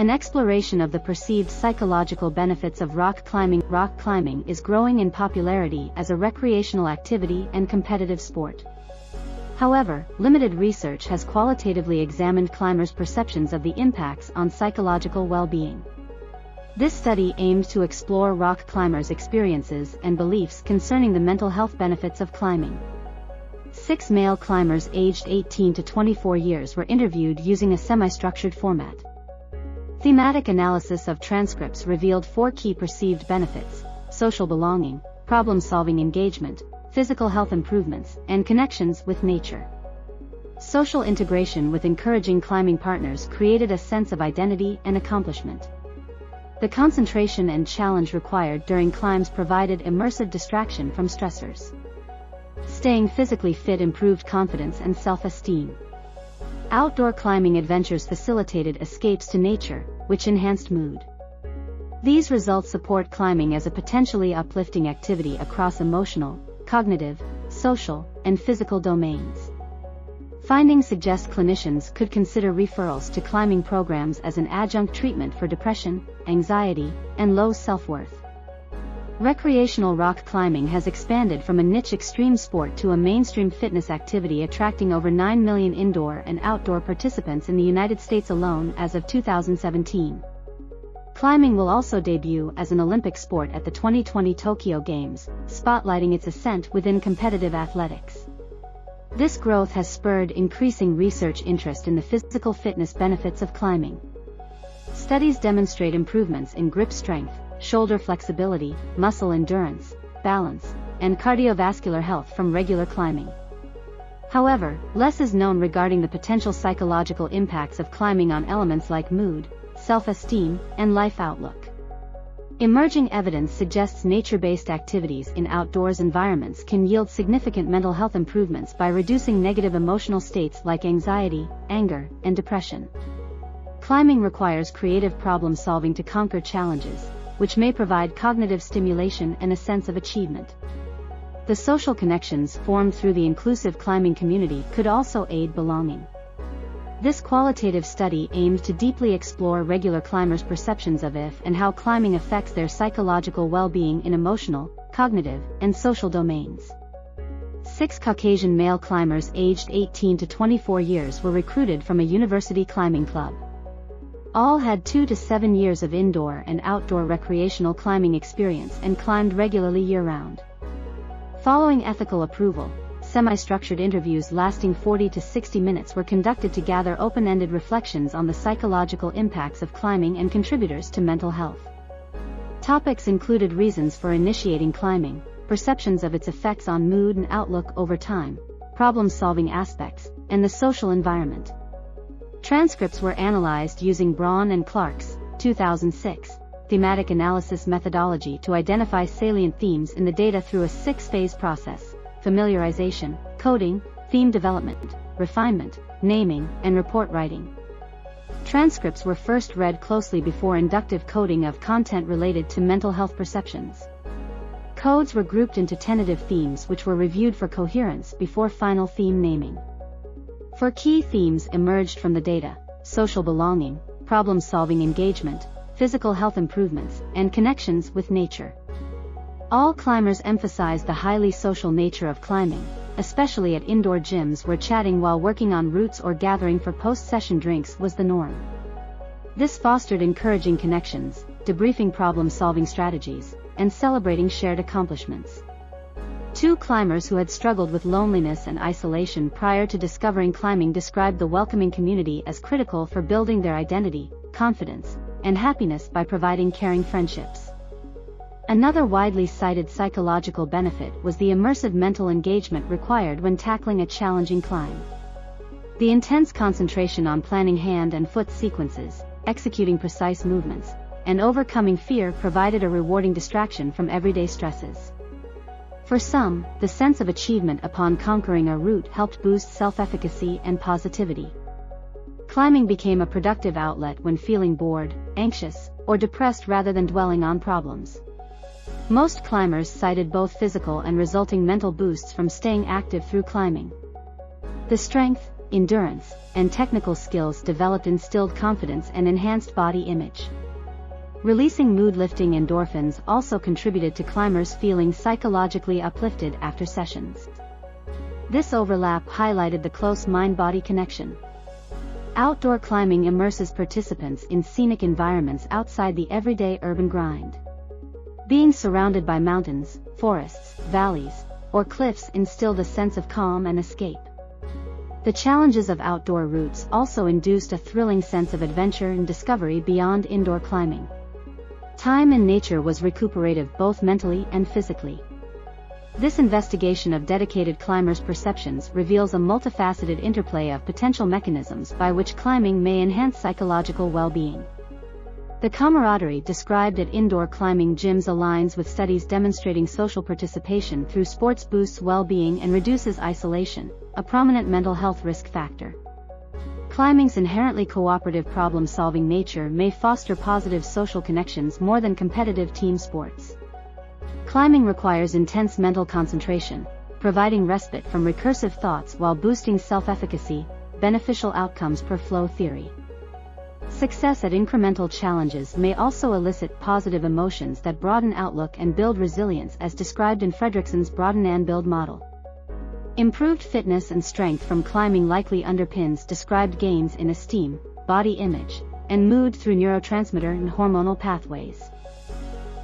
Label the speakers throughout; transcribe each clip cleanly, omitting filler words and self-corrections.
Speaker 1: An exploration of the perceived psychological benefits of rock climbing. Rock climbing is growing in popularity as a recreational activity and competitive sport. However, limited research has qualitatively examined climbers' perceptions of the impacts on psychological well-being. This study aimed to explore rock climbers' experiences and beliefs concerning the mental health benefits of climbing. 6 male climbers aged 18 to 24 years were interviewed using a semi-structured format. Thematic analysis of transcripts revealed 4 key perceived benefits: social belonging, problem-solving engagement, physical health improvements, and connections with nature. Social integration with encouraging climbing partners created a sense of identity and accomplishment. The concentration and challenge required during climbs provided immersive distraction from stressors. Staying physically fit improved confidence and self-esteem. Outdoor climbing adventures facilitated escapes to nature, which enhanced mood. These results support climbing as a potentially uplifting activity across emotional, cognitive, social, and physical domains. Findings suggest clinicians could consider referrals to climbing programs as an adjunct treatment for depression, anxiety, and low self-worth. Recreational rock climbing has expanded from a niche extreme sport to a mainstream fitness activity, attracting over 9 million indoor and outdoor participants in the United States alone as of 2017. Climbing will also debut as an Olympic sport at the 2020 Tokyo Games, spotlighting its ascent within competitive athletics. This growth has spurred increasing research interest in the physical fitness benefits of climbing. Studies demonstrate improvements in grip strength, shoulder flexibility, muscle endurance, balance, and cardiovascular health from regular climbing. However, less is known regarding the potential psychological impacts of climbing on elements like mood, self-esteem, and life outlook. Emerging evidence suggests nature-based activities in outdoors environments can yield significant mental health improvements by reducing negative emotional states like anxiety, anger, and depression. Climbing requires creative problem-solving to conquer challenges, which may provide cognitive stimulation and a sense of achievement. The social connections formed through the inclusive climbing community could also aid belonging. This qualitative study aimed to deeply explore regular climbers' perceptions of if and how climbing affects their psychological well-being in emotional, cognitive, and social domains. 6 Caucasian male climbers aged 18 to 24 years were recruited from a university climbing club. All had 2 to 7 years of indoor and outdoor recreational climbing experience and climbed regularly year-round. Following ethical approval, semi-structured interviews lasting 40 to 60 minutes were conducted to gather open-ended reflections on the psychological impacts of climbing and contributors to mental health. Topics included reasons for initiating climbing, perceptions of its effects on mood and outlook over time, problem-solving aspects, and the social environment. Transcripts were analyzed using Braun and Clark's 2006 thematic analysis methodology to identify salient themes in the data through a 6-phase process: familiarization, coding, theme development, refinement, naming, and report writing. Transcripts were first read closely before inductive coding of content related to mental health perceptions. Codes were grouped into tentative themes which were reviewed for coherence before final theme naming. 4 key themes emerged from the data: social belonging, problem-solving engagement, physical health improvements, and connections with nature. All climbers emphasized the highly social nature of climbing, especially at indoor gyms where chatting while working on routes or gathering for post-session drinks was the norm. This fostered encouraging connections, debriefing problem-solving strategies, and celebrating shared accomplishments. 2 climbers who had struggled with loneliness and isolation prior to discovering climbing described the welcoming community as critical for building their identity, confidence, and happiness by providing caring friendships. Another widely cited psychological benefit was the immersive mental engagement required when tackling a challenging climb. The intense concentration on planning hand and foot sequences, executing precise movements, and overcoming fear provided a rewarding distraction from everyday stresses. For some, the sense of achievement upon conquering a route helped boost self-efficacy and positivity. Climbing became a productive outlet when feeling bored, anxious, or depressed rather than dwelling on problems. Most climbers cited both physical and resulting mental boosts from staying active through climbing. The strength, endurance, and technical skills developed instilled confidence and enhanced body image. Releasing mood-lifting endorphins also contributed to climbers feeling psychologically uplifted after sessions. This overlap highlighted the close mind-body connection. Outdoor climbing immerses participants in scenic environments outside the everyday urban grind. Being surrounded by mountains, forests, valleys, or cliffs instilled a sense of calm and escape. The challenges of outdoor routes also induced a thrilling sense of adventure and discovery beyond indoor climbing. Time in nature was recuperative both mentally and physically. This investigation of dedicated climbers' perceptions reveals a multifaceted interplay of potential mechanisms by which climbing may enhance psychological well-being. The camaraderie described at indoor climbing gyms aligns with studies demonstrating social participation through sports boosts well-being and reduces isolation, a prominent mental health risk factor. Climbing's inherently cooperative problem-solving nature may foster positive social connections more than competitive team sports. Climbing requires intense mental concentration, providing respite from recursive thoughts while boosting self-efficacy, beneficial outcomes per flow theory. Success at incremental challenges may also elicit positive emotions that broaden outlook and build resilience as described in Fredrickson's broaden and build model. Improved fitness and strength from climbing likely underpins described gains in esteem, body image, and mood through neurotransmitter and hormonal pathways.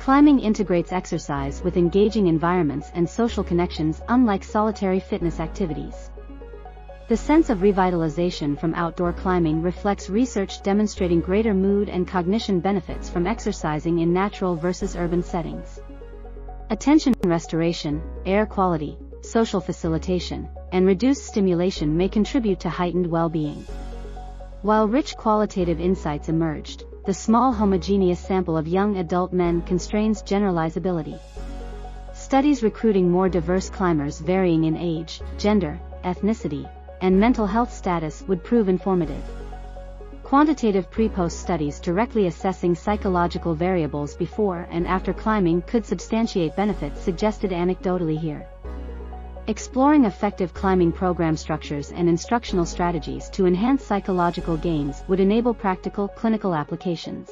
Speaker 1: Climbing integrates exercise with engaging environments and social connections unlike solitary fitness activities. The sense of revitalization from outdoor climbing reflects research demonstrating greater mood and cognition benefits from exercising in natural versus urban settings. Attention restoration, air quality, social facilitation, and reduced stimulation may contribute to heightened well-being. While rich qualitative insights emerged, the small homogeneous sample of young adult men constrains generalizability. Studies recruiting more diverse climbers varying in age, gender, ethnicity, and mental health status would prove informative. Quantitative pre-post studies directly assessing psychological variables before and after climbing could substantiate benefits suggested anecdotally here. Exploring effective climbing program structures and instructional strategies to enhance psychological gains would enable practical, clinical applications.